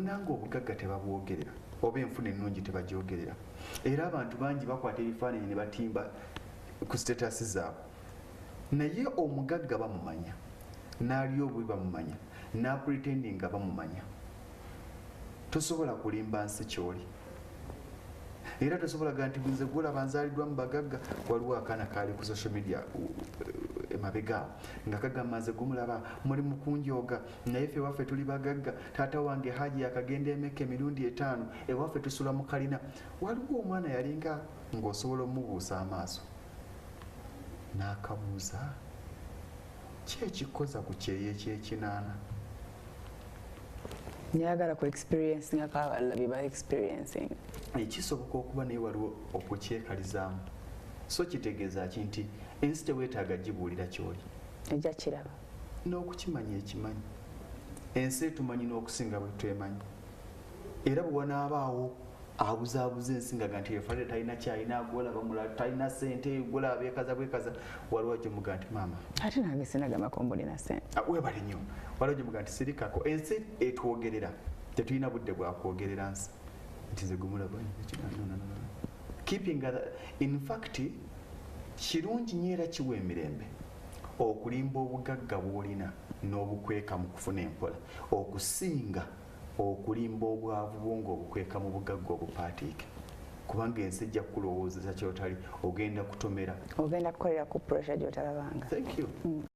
nange obugagga tebabwogerera oba enfuna ennungi tebagyogerera era abantu bangi bakwata ebifaananyi ne batimba ku sitatasi zaabwe naye omugagga bamumanya n'ali obubi bamumanya n'apretendinga bamumanya tosobola kulimba nsi kyoli era tosobola nti nze gulaba nzaaliddwa mu bagagga waliwo akaana kaali ku social media emabega nga kagamba nze gumulaba muli mu kunjooga naye ffe ewaffe tuli bagagga taata wange haji yakagenda emeka emirundi 5 ewaffe tusula mu kalina waliwo omwana yalinga ng'osobola omubuusa amaaso n'akabuuza ki ekikoza ku kyeyo ekyekinaana njagala ku experience nga kabalala bye ba experiencing ekisoboka okuba naye waliwo okukyekalizaamu so kitegeeza ki nti ensi teweetaaga gibuulira kyoli ejja kiraba n'okukimanya ekimanyi ensi etumanyi n'okusinga bwe twemanyi era bwe wanaabaawo abuzaabuza ensi nga nti efalire talina kyalina agolaba mulala talina ssente golaba bwekaza waliwo gyemuga nti maama ate nange sinagamakombo lina ssente webale nnyo waliwo gyemuga nti sirikako ensi etwogerera tetulina budde bwa kwogerera nsi nti ze gumulaba keeping in fact kirungi nnyo era kiwa emirembe okulimba obugagga bw'olina n'obukweka mu kufuna empola okusinga okulimba obwavu bwo ng'obukweka mu bugagga obupaatiike kubanga ensi ejja kukulowoozeza kyotali ogenda kutomera ogenda kukolera ku pressure gy'otalabanga. Thank you.